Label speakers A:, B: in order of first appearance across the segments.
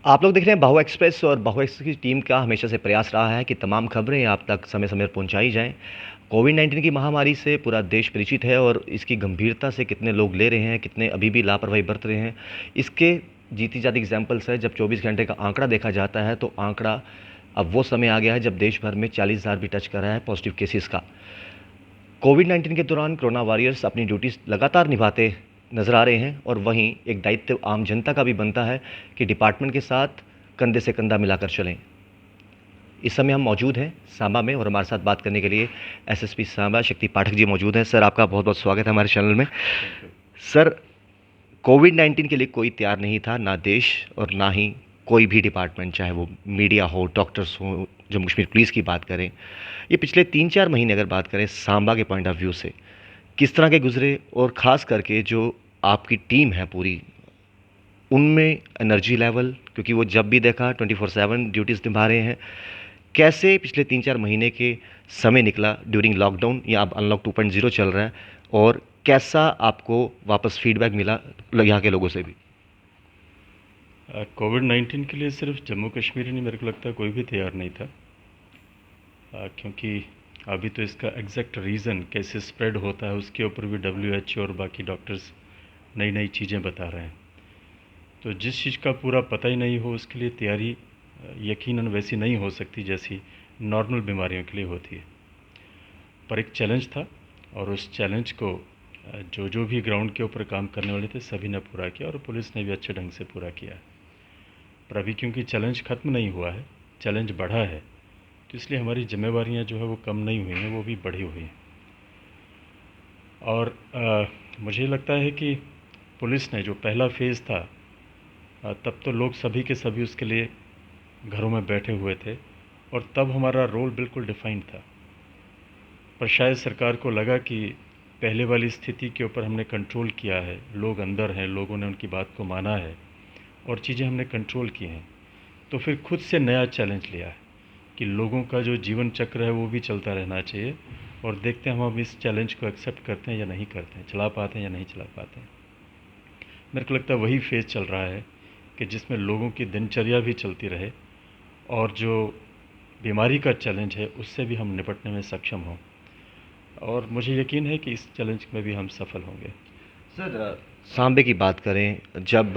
A: आप लोग देख रहे हैं बाहुआ एक्सप्रेस और बाहुआ एक्सप्रेस की टीम का हमेशा से प्रयास रहा है कि तमाम खबरें आप तक समय समय पर पहुंचाई जाएं। कोविड-19 की महामारी से पूरा देश परिचित है और इसकी गंभीरता से कितने लोग ले रहे हैं, कितने अभी भी लापरवाही बरत रहे हैं। इसके जीती जाती एग्जाम्पल्स है। जब 24 घंटे का आंकड़ा देखा जाता है तो आंकड़ा अब वो समय आ गया है जब देश भर में 40,000 भी टच कर रहा है पॉजिटिव केसेस का। कोविड-19 के दौरान कोरोना वॉरियर्स अपनी ड्यूटीज लगातार निभाते नजर आ रहे हैं और वहीं एक दायित्व आम जनता का भी बनता है कि डिपार्टमेंट के साथ कंधे से कंधा मिलाकर चलें। इस समय हम मौजूद हैं सांबा में और हमारे साथ बात करने के लिए एसएसपी सांबा शक्ति पाठक जी मौजूद हैं। सर, आपका बहुत बहुत स्वागत है हमारे चैनल में। सर, कोविड-19 के लिए कोई तैयार नहीं था, ना देश और ना ही कोई भी डिपार्टमेंट, चाहे वो मीडिया हो, डॉक्टर्स हो, जम्मू कश्मीर पुलिस की बात करें। ये पिछले 3-4 महीने अगर बात करें सांबा के पॉइंट ऑफ व्यू से, किस तरह के गुजरे और ख़ास करके जो आपकी टीम है पूरी, उनमें एनर्जी लेवल, क्योंकि वो जब भी देखा 24/7 ड्यूटीज़ निभा रहे हैं। कैसे पिछले 3-4 महीने के समय निकला ड्यूरिंग लॉकडाउन या अब अनलॉक 2.0 चल रहा है, और कैसा आपको वापस फीडबैक मिला यहाँ के लोगों से भी?
B: कोविड-19 के लिए सिर्फ जम्मू कश्मीर ही नहीं, मेरे को लगता है कोई भी तैयार नहीं था। क्योंकि अभी तो इसका एग्जैक्ट रीज़न कैसे स्प्रेड होता है उसके ऊपर भी WHO और बाकी डॉक्टर्स नई नई चीज़ें बता रहे हैं। तो जिस चीज़ का पूरा पता ही नहीं हो उसके लिए तैयारी यकीनन वैसी नहीं हो सकती जैसी नॉर्मल बीमारियों के लिए होती है। पर एक चैलेंज था और उस चैलेंज को जो जो भी ग्राउंड के ऊपर काम करने वाले थे सभी ने पूरा किया और पुलिस ने भी अच्छे ढंग से पूरा किया। पर अभी क्योंकि चैलेंज ख़त्म नहीं हुआ है, चैलेंज बढ़ा है, तो इसलिए हमारी जिम्मेवारियां जो है वो कम नहीं हुई हैं, वो भी बढ़ी हुई हैं। और मुझे लगता है कि पुलिस ने जो पहला फ़ेज़ था, तब तो लोग सभी के सभी उसके लिए घरों में बैठे हुए थे और तब हमारा रोल बिल्कुल डिफाइंड था। पर शायद सरकार को लगा कि पहले वाली स्थिति के ऊपर हमने कंट्रोल किया है, लोग अंदर हैं, लोगों ने उनकी बात को माना है और चीज़ें हमने कंट्रोल की हैं, तो फिर खुद से नया चैलेंज लिया है कि लोगों का जो जीवन चक्र है वो भी चलता रहना चाहिए और देखते हैं हम अब इस चैलेंज को एक्सेप्ट करते हैं या नहीं करते हैं, चला पाते हैं या नहीं चला पाते हैं। मेरे को लगता है वही फेज़ चल रहा है कि जिसमें लोगों की दिनचर्या भी चलती रहे और जो बीमारी का चैलेंज है उससे भी हम निपटने में सक्षम हों, और मुझे यकीन है कि इस चैलेंज में भी हम सफल होंगे।
A: सर, सांबे की बात करें, जब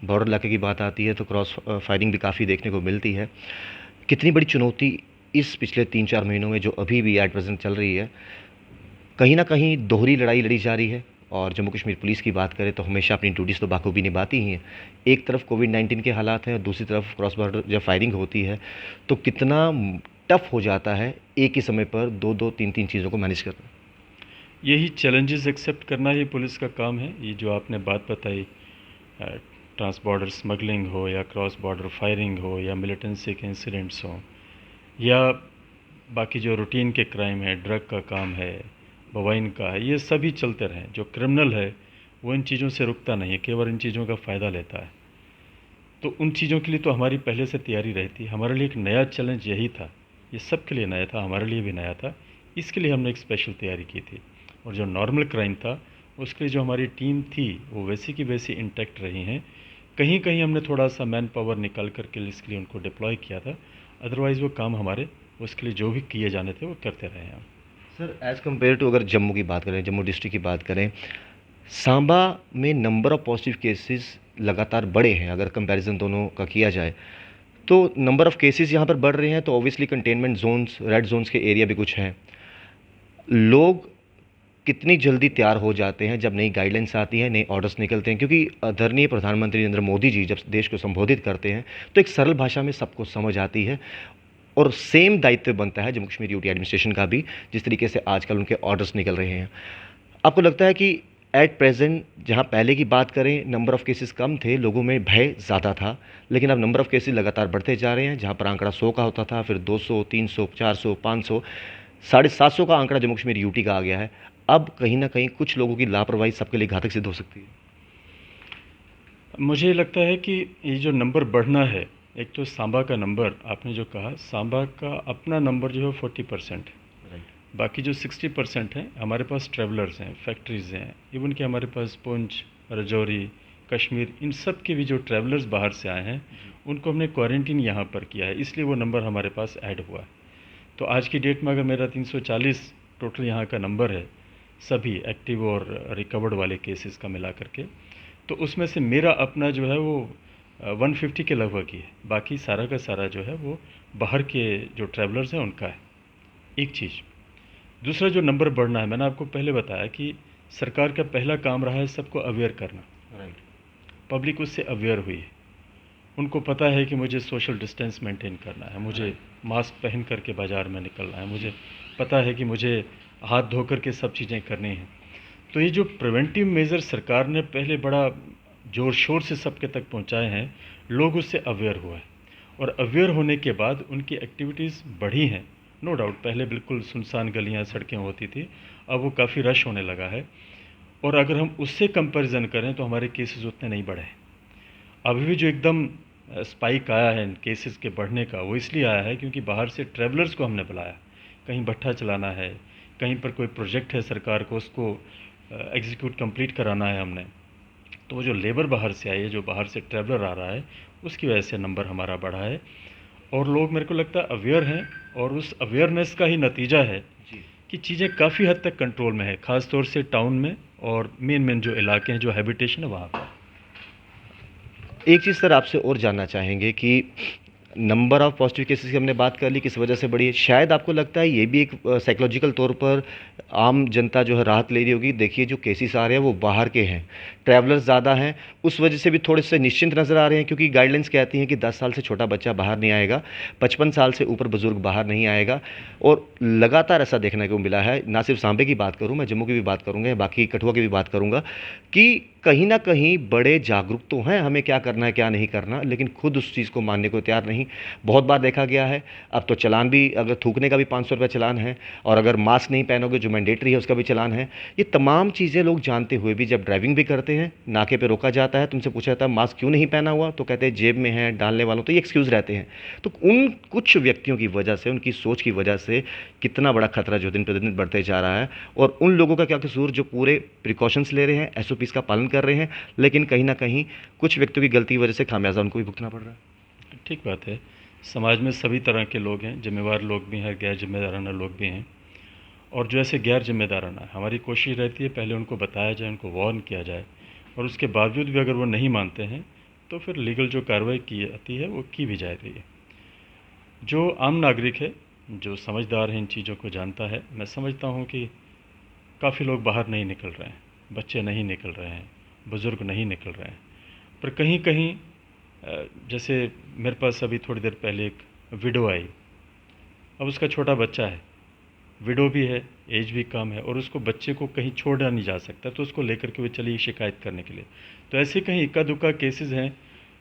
A: बॉर्डर इलाके की बात आती है तो क्रॉस फायरिंग भी काफ़ी देखने को मिलती है। कितनी बड़ी चुनौती इस पिछले 3-4 महीनों में जो अभी भी एट प्रेजेंट चल रही है, कहीं ना कहीं दोहरी लड़ाई लड़ी जा रही है। और जम्मू कश्मीर पुलिस की बात करें तो हमेशा अपनी ड्यूटीज़ तो बाखूबी निभाती ही हैं। एक तरफ कोविड-19 के हालात हैं और दूसरी तरफ क्रॉस बॉर्डर जब फायरिंग होती है तो कितना टफ हो जाता है एक ही समय पर दो दो तीन तीन चीज़ों को मैनेज करना।
B: यही चैलेंजेस एक्सेप्ट करना ही पुलिस का काम है। ये जो आपने बात बताई, ट्रांस बॉर्डर स्मगलिंग हो या क्रॉस बॉर्डर फायरिंग हो या मिलिटेंसी के इंसिडेंट्स हों या बाकी जो रूटीन के क्राइम है, ड्रग का काम है, बवाइन का है, ये सभी चलते रहें। जो क्रिमिनल है वो इन चीज़ों से रुकता नहीं है, केवल इन चीज़ों का फ़ायदा लेता है। तो उन चीज़ों के लिए तो हमारी पहले से तैयारी रहती। हमारे लिए एक नया चैलेंज यही था, ये सब के लिए नया था, हमारे लिए भी नया था। इसके लिए हमने एक स्पेशल तैयारी की थी। और जो नॉर्मल क्राइम था उसके लिए जो हमारी टीम थी वो वैसी की वैसी इंटैक्ट रही हैं। कहीं कहीं हमने थोड़ा सा मैन पावर निकाल करके इसके लिए उनको डिप्लॉय किया था, अदरवाइज़ वो काम हमारे उसके लिए जो भी किए जाने थे वो करते रहे हैं हम।
A: सर, एज़ कम्पेयर टू अगर जम्मू की बात करें, जम्मू डिस्ट्रिक्ट की बात करें, सांबा में नंबर ऑफ़ पॉज़िटिव केसेस लगातार बढ़े हैं। अगर कंपैरिज़न दोनों का किया जाए, तो नंबर ऑफ़ केसेस यहाँ पर बढ़ रहे हैं, तो obviously containment zones, red zones के एरिया भी कुछ हैं। लोग कितनी जल्दी तैयार हो जाते हैं जब नई गाइडलाइंस आती हैं, नए ऑर्डर्स निकलते हैं? क्योंकि आदरणीय प्रधानमंत्री नरेंद्र मोदी जी जब देश को संबोधित करते हैं, तो एक सरल भाषा में सबको समझ आती है और सेम दायित्व बनता है जम्मू कश्मीर ड्यूटी एडमिनिस्ट्रेशन का भी, जिस तरीके से आजकल उनके ऑर्डर्स निकल रहे हैं। आपको लगता है कि एट प्रेजेंट जहां पहले की बात करें नंबर ऑफ़ केसेस कम थे, लोगों में भय ज़्यादा था, लेकिन अब नंबर ऑफ़ केसेस लगातार बढ़ते जा रहे हैं, जहां पर आंकड़ा 100 का होता था, फिर 200, 300, 400, 500, 750 का आंकड़ा जम्मू कश्मीर यूटी का आ गया है। अब कहीं ना कहीं कुछ लोगों की लापरवाही सबके लिए घातक सिद्ध हो सकती है।
B: मुझे लगता है कि ये जो नंबर बढ़ना है, एक तो सांबा का नंबर आपने जो कहा, सांबा का अपना नंबर जो है 40%,
A: राइट।
B: बाकी जो 60% हैं हमारे पास ट्रैवलर्स हैं, फैक्ट्रीज़ हैं, इवन कि हमारे पास पुंछ, राजौरी, कश्मीर, इन सब के भी जो ट्रैवलर्स बाहर से आए हैं उनको हमने क्वारंटीन यहाँ पर किया है, इसलिए वो नंबर हमारे पास ऐड हुआ है। तो आज की डेट में अगर मेरा 340 टोटल यहाँ का नंबर है, सभी एक्टिव और रिकवर्ड वाले केसेस का मिला करके, तो उसमें से मेरा अपना जो है वो 150 के लगभग ही है। बाकी सारा का सारा जो है वो बाहर के जो ट्रैवलर्स हैं उनका है। एक चीज़, दूसरा जो नंबर बढ़ना है, मैंने आपको पहले बताया कि सरकार का पहला काम रहा है सबको अवेयर करना।
A: राइट।
B: पब्लिक उससे अवेयर हुई है, उनको पता है कि मुझे सोशल डिस्टेंस मेंटेन करना है, मुझे मास्क पहन करके बाज़ार में निकलना है, मुझे पता है कि मुझे हाथ धो करके सब चीज़ें करनी हैं। तो ये जो प्रिवेंटिव मेजर सरकार ने पहले बड़ा ज़ोर शोर से सबके तक पहुंचाए हैं, लोग उससे अवेयर हुए हैं, और अवेयर होने के बाद उनकी एक्टिविटीज़ बढ़ी हैं। नो डाउट पहले बिल्कुल सुनसान गलियां सड़कें होती थी, अब वो काफ़ी रश होने लगा है, और अगर हम उससे कंपैरिजन करें तो हमारे केसेस उतने नहीं बढ़े हैं। अभी भी जो एकदम स्पाइक आया है इन केसेस के बढ़ने का, वो इसलिए आया है क्योंकि बाहर से ट्रैवलर्स को हमने बुलाया। कहीं भट्ठा चलाना है, कहीं पर कोई प्रोजेक्ट है सरकार को, उसको एग्जीक्यूट कंप्लीट कराना है हमने, तो वो जो लेबर बाहर से आई है, जो बाहर से ट्रैवलर आ रहा है, उसकी वजह से नंबर हमारा बढ़ा है। और लोग मेरे को लगता है अवेयर हैं, और उस अवेयरनेस का ही नतीजा है
A: जी।
B: कि चीज़ें काफ़ी हद तक कंट्रोल में है, ख़ास तौर से टाउन में और मेन जो इलाके हैं, जो हैबिटेशन है वहाँ पर।
A: एक चीज़ सर आपसे और जानना चाहेंगे कि नंबर ऑफ पॉजिटिव केसेस की हमने बात कर ली, किस वजह से बढ़ी है। शायद आपको लगता है ये भी एक साइकोलॉजिकल तौर पर आम जनता जो है राहत ले रही होगी। देखिए जो केसेस आ रहे हैं वो बाहर के हैं, ट्रैवलर्स ज़्यादा हैं, उस वजह से भी थोड़े से निश्चिंत नज़र आ रहे हैं, क्योंकि गाइडलाइंस कहती हैं कि 10 साल से छोटा बच्चा बाहर नहीं आएगा, 55 साल से ऊपर बुजुर्ग बाहर नहीं आएगा। और लगातार ऐसा देखने को मिला है, ना सिर्फ सांबे की बात करूँ, मैं जम्मू की भी बात करूँगा, बाकी कठुआ की भी बात करूँगा, कि कहीं ना कहीं बड़े जागरूक तो हैं हमें क्या करना है क्या नहीं करना, लेकिन खुद उस चीज़ को मानने को तैयार नहीं। बहुत बार देखा गया है, अब तो चलान भी, अगर थूकने का भी 500 रुपये चलान है, और अगर मास्क नहीं पहनोगे जो मैंडेटरी है उसका भी चलान है। ये तमाम चीज़ें लोग जानते हुए भी जब ड्राइविंग भी करते हैं, नाके पे रोका जाता है, तुमसे पूछा जाता है मास्क क्यों नहीं पहना हुआ, तो कहते हैं जेब में है, डालने वालों, तो ये एक्सक्यूज़ रहते हैं। तो उन कुछ व्यक्तियों की वजह से, उनकी सोच की वजह से कितना बड़ा खतरा जो दिन प्रतिदिन बढ़ते जा रहा है, और उन लोगों का क्या कसूर जो पूरे प्रिकॉशंस ले रहे हैं, एसओपीज़ का पालन कर रहे हैं, लेकिन कहीं ना कहीं कुछ व्यक्तियों की गलती की वजह से खामियाजा उनको भी भुगतना पड़ रहा है।
B: ठीक बात है, समाज में सभी तरह के लोग हैं, जिम्मेवार लोग भी हैं, गैर जिम्मेदाराना लोग भी हैं। और जो ऐसे गैर जिम्मेदाराना, हमारी कोशिश रहती है पहले उनको बताया जाए, उनको वार्न किया जाए, और उसके बावजूद भी अगर वो नहीं मानते हैं तो फिर लीगल जो कार्रवाई की जाती है वो की भी जाती है। जो आम नागरिक है, जो समझदार है, इन चीज़ों को जानता है, मैं समझता हूँ कि काफ़ी लोग बाहर नहीं निकल रहे हैं, बच्चे नहीं निकल रहे हैं, बुज़ुर्ग नहीं निकल रहे हैं। पर कहीं कहीं जैसे मेरे पास अभी थोड़ी देर पहले एक विडो आई, अब उसका छोटा बच्चा है, विडो भी है, एज भी कम है, और उसको बच्चे को कहीं छोड़ा नहीं जा सकता, तो उसको लेकर के वो चली शिकायत करने के लिए। तो ऐसे कहीं इक्का दुक्का केसेस हैं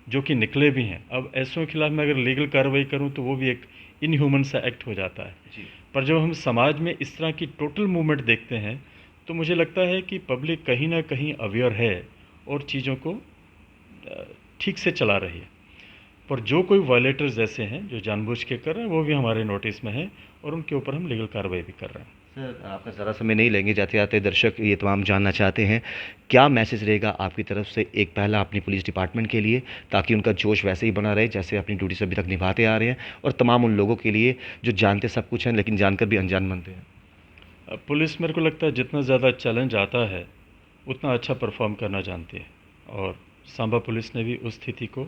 B: जो कि निकले भी हैं। अब ऐसों के खिलाफ मैं अगर लीगल कार्रवाई करूं तो वो भी एक इनह्यूमन सा एक्ट हो जाता है।
A: जी।
B: पर जब हम समाज में इस तरह की टोटल मूवमेंट देखते हैं तो मुझे लगता है कि पब्लिक कहीं ना कहीं अवेयर है और चीज़ों को ठीक से चला रही है। पर जो कोई वायलेटर्स ऐसे हैं जो जानबूझ के कर रहे हैं, वो भी हमारे नोटिस में हैं, और उनके ऊपर हम लीगल कार्रवाई भी कर रहे हैं।
A: सर आपका ज़रा समय नहीं लेंगे, जाते जाते दर्शक ये तमाम जानना चाहते हैं, क्या मैसेज रहेगा आपकी तरफ से एक पहला अपनी पुलिस डिपार्टमेंट के लिए, ताकि उनका जोश वैसे ही बना रहे जैसे अपनी ड्यूटी से अभी तक निभाते आ रहे हैं, और तमाम उन लोगों के लिए जो जानते सब कुछ हैं लेकिन जानकर भी अनजान बनते हैं।
B: पुलिस मेरे को लगता है जितना ज़्यादा चैलेंज आता है उतना अच्छा परफॉर्म करना जानती है, और सांबा पुलिस ने भी उस स्थिति को,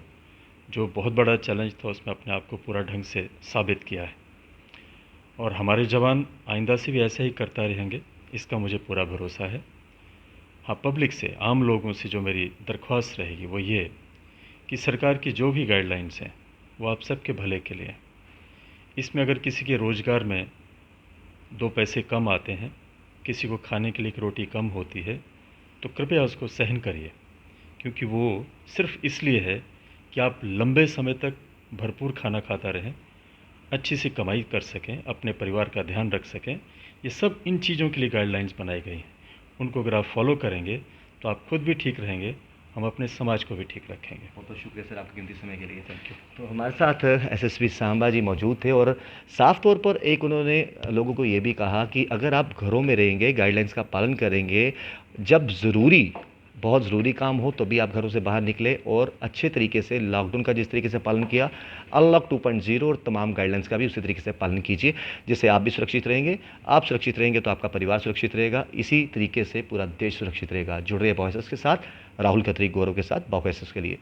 B: जो बहुत बड़ा चैलेंज था, उसमें अपने आप को पूरा ढंग से साबित किया है। और हमारे जवान आइंदा से भी ऐसा ही करता रहेंगे, इसका मुझे पूरा भरोसा है। हाँ, पब्लिक से, आम लोगों से जो मेरी दरख्वास्त रहेगी वो ये कि सरकार की जो भी गाइडलाइंस हैं वो आप सबके भले के लिए हैं। इसमें अगर किसी के रोज़गार में 2 पैसे कम आते हैं, किसी को खाने के लिए एक रोटी कम होती है, तो कृपया उसको सहन करिए, क्योंकि वो सिर्फ़ इसलिए है कि आप लंबे समय तक भरपूर खाना खाता रहें, अच्छी सी कमाई कर सकें, अपने परिवार का ध्यान रख सकें। ये सब इन चीज़ों के लिए गाइडलाइंस बनाई गई हैं। उनको अगर आप फॉलो करेंगे तो आप खुद भी ठीक रहेंगे, हम अपने समाज को भी ठीक रखेंगे।
A: बहुत बहुत शुक्रिया सर आपके कीमती समय के लिए, थैंक यू। तो हमारे साथ एसएसपी सांबा जी मौजूद थे, और साफ तौर पर एक उन्होंने लोगों को ये भी कहा कि अगर आप घरों में रहेंगे, गाइडलाइंस का पालन करेंगे, जब ज़रूरी बहुत ज़रूरी काम हो तो भी आप घरों से बाहर निकले और अच्छे तरीके से लॉकडाउन का जिस तरीके से पालन किया, अनलॉक 2.0 और तमाम गाइडलाइंस का भी उसी तरीके से पालन कीजिए, जिससे आप भी सुरक्षित रहेंगे। आप सुरक्षित रहेंगे तो आपका परिवार सुरक्षित रहेगा, इसी तरीके से पूरा देश सुरक्षित रहेगा। जुड़ रहे वॉइसेस के साथ, राहुल खत्री, गौरव के साथ, वॉइसेस के लिए।